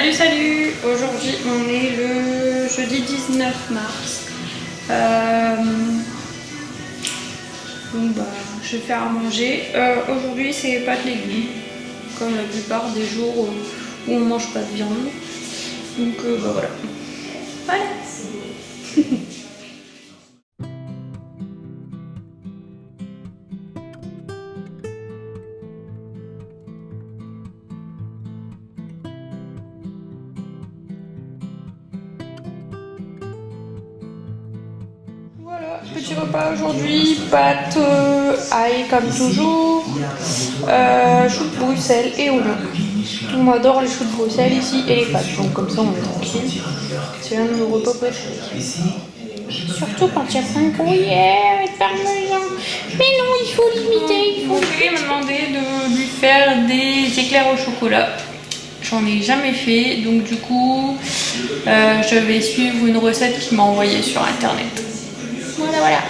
Salut salut. Aujourd'hui on est le jeudi 19 mars. Donc bah je vais faire à manger. Aujourd'hui c'est pâtes légumes, comme la plupart des jours où on mange pas de viande. Donc bah voilà. Voilà. Voilà, petit repas aujourd'hui, pâtes, ail comme toujours, choux de Bruxelles et oignons. On adore les choux de Bruxelles ici et les pâtes, donc comme ça on est tranquille. C'est l'un de nos repas préférés. Surtout quand il y a plein de gruyère et de parmesan. Mais non, il faut limiter, Mon chéri m'a demandé de lui faire des éclairs au chocolat. J'en ai jamais fait, donc du coup, je vais suivre une recette qu'il m'a envoyée sur internet. Voilà, voilà.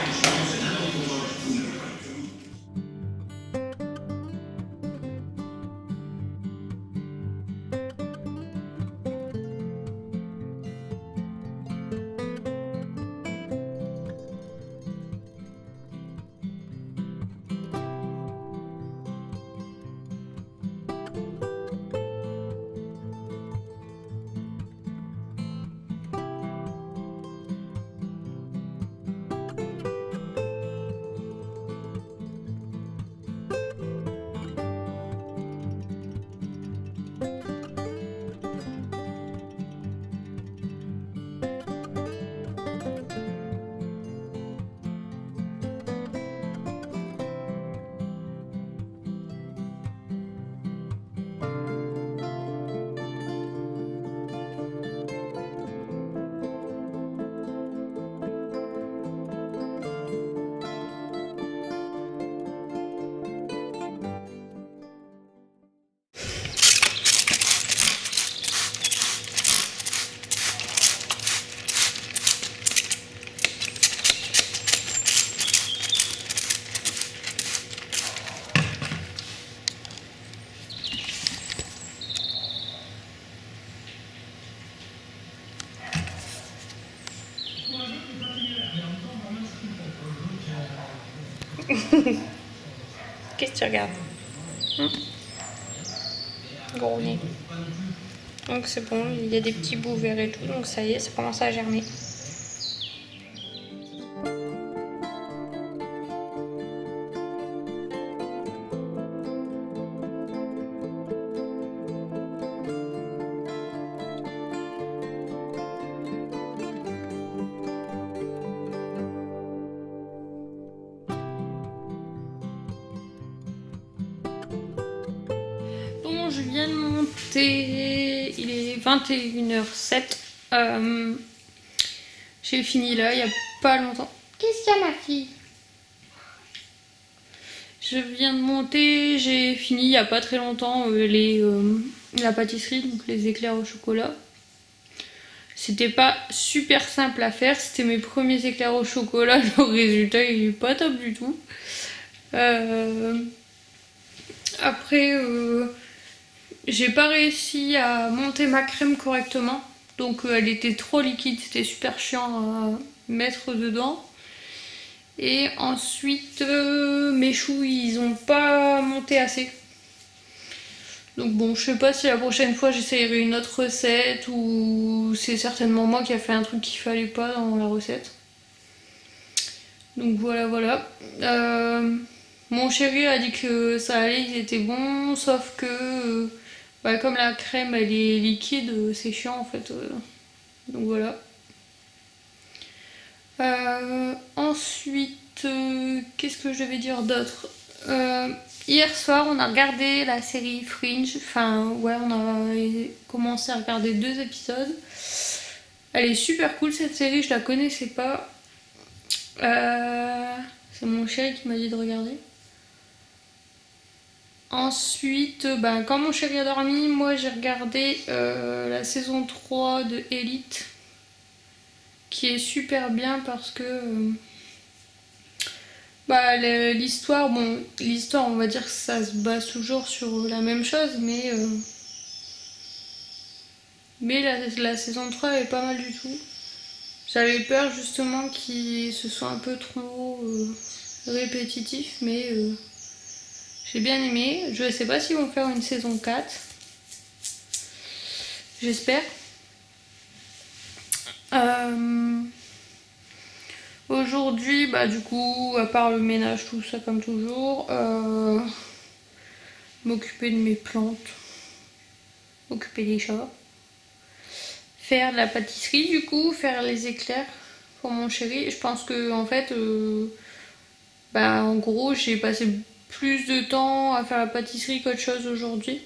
Qu'est-ce que tu regardes? Gros nez. Donc c'est bon, il y a des petits bouts verts et tout, donc ça y est, ça commence à germer. Donc je viens de monter, il est 21h07. J'ai fini là, il n'y a pas longtemps. Qu'est-ce qu'il y a ma fille? Je viens de monter, j'ai fini il n'y a pas très longtemps la pâtisserie, donc les éclairs au chocolat. C'était pas super simple à faire, c'était mes premiers éclairs au chocolat, le résultat il est pas top du tout. Après, j'ai pas réussi à monter ma crème correctement, donc elle était trop liquide, c'était super chiant à mettre dedans. Et ensuite, mes choux ils ont pas monté assez. Donc bon, je sais pas si la prochaine fois j'essayerai une autre recette ou c'est certainement moi qui a fait un truc qu'il fallait pas dans la recette. Donc voilà, voilà. Mon chéri a dit que ça allait, ils étaient bons, sauf que bah, comme la crème elle est liquide, c'est chiant en fait. Donc voilà. Ensuite, qu'est-ce que je devais dire d'autre? Hier soir, on a regardé la série Fringe. Enfin, ouais, on a commencé à regarder 2 épisodes. Elle est super cool cette série, je la connaissais pas. C'est mon chéri qui m'a dit de regarder. Ensuite, ben, quand mon chéri a dormi, moi j'ai regardé la saison 3 de Elite, qui est super bien parce que bah, l'histoire, bon, l'histoire on va dire que ça se base toujours sur la même chose, mais Mais la saison 3 est pas mal du tout. J'avais peur justement qu'il se soit un peu trop répétitif, mais j'ai bien aimé. Je sais pas s'ils vont faire une saison 4. J'espère. Aujourd'hui, bah du coup, à part le ménage, tout ça comme toujours, m'occuper de mes plantes, m'occuper des chats, faire de la pâtisserie du coup, faire les éclairs pour mon chéri. Je pense que en fait, bah en gros, j'ai passé plus de temps à faire la pâtisserie qu'autre chose aujourd'hui.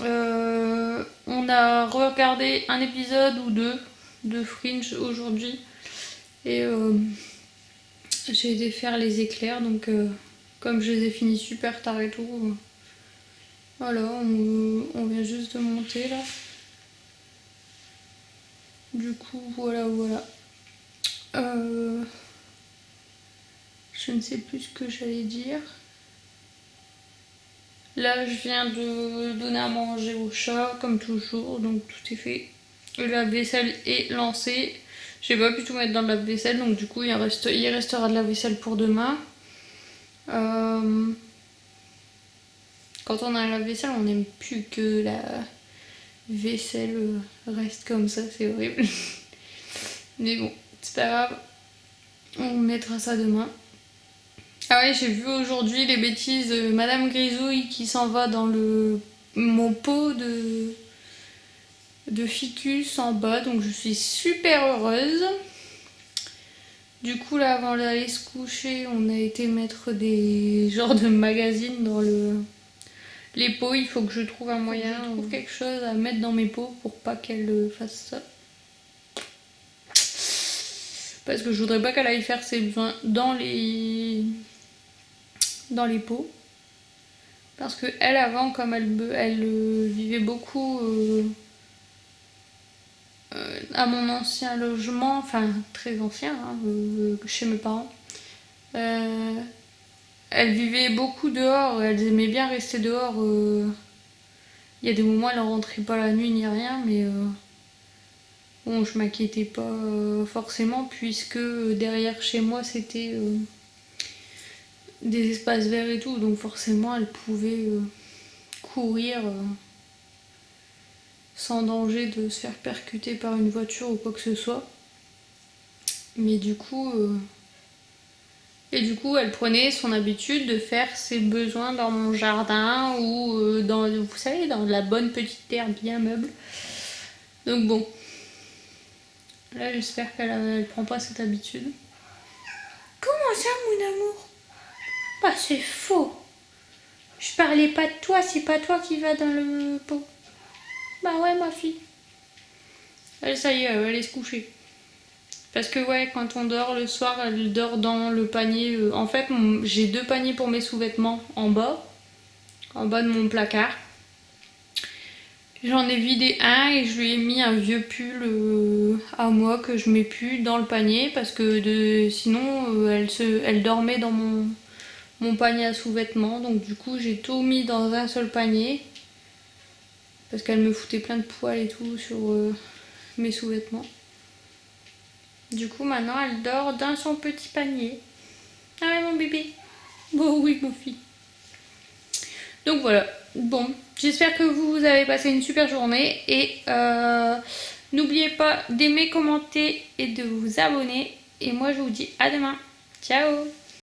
On a regardé un épisode ou deux de Fringe aujourd'hui et j'ai été faire les éclairs, donc comme je les ai finis super tard et tout, voilà, on vient juste de monter là. Du coup, voilà. Je ne sais plus ce que j'allais dire. Là, je viens de donner à manger au chat, comme toujours, donc tout est fait. La vaisselle est lancée. J'ai pas pu tout mettre dans le lave-vaisselle, donc du coup, il restera de la vaisselle pour demain. Quand on a un lave-vaisselle, on n'aime plus que la vaisselle reste comme ça, c'est horrible. Mais bon, c'est pas grave. On mettra ça demain. Ah ouais, j'ai vu aujourd'hui les bêtises de Madame Grisouille qui s'en va dans mon pot de ficus en bas, donc je suis super heureuse. Du coup là, avant d'aller se coucher, on a été mettre des genres de magazines dans les pots. Il faut que je trouve un moyen, je trouve quelque chose à mettre dans mes pots pour pas qu'elle fasse ça. Parce que je voudrais pas qu'elle aille faire ses besoins dans les pots. Parce que elle, avant, comme elle vivait beaucoup à mon ancien logement, enfin très ancien, hein, chez mes parents, elle vivait beaucoup dehors, elle aimait bien rester dehors. Il y a des moments, elle ne rentrait pas la nuit ni rien, mais bon, je m'inquiétais pas forcément, puisque derrière chez moi, c'était des espaces verts et tout, donc forcément, elle pouvait courir sans danger de se faire percuter par une voiture ou quoi que ce soit. Mais du coup, elle prenait son habitude de faire ses besoins dans mon jardin ou dans, vous savez, dans de la bonne petite terre bien meuble. Donc bon, là j'espère qu'elle prend pas cette habitude. Comment ça, mon amour? Bah c'est faux. Je parlais pas de toi, c'est pas toi qui vas dans le pot. Bah ouais, ma fille. Elle, ça y est, elle va aller se coucher. Parce que ouais, quand on dort le soir, elle dort dans le panier. En fait, j'ai 2 paniers pour mes sous-vêtements en bas de mon placard. J'en ai vidé un et je lui ai mis un vieux pull à moi que je mets plus dans le panier parce que sinon elle dormait dans mon panier à sous-vêtements. Donc du coup j'ai tout mis dans un seul panier parce qu'elle me foutait plein de poils et tout sur mes sous-vêtements. Du coup maintenant elle dort dans son petit panier. Ah ouais mon bébé. Oh oui ma fille. Donc voilà, bon, j'espère que vous avez passé une super journée et n'oubliez pas d'aimer, commenter et de vous abonner. Et moi je vous dis à demain. Ciao!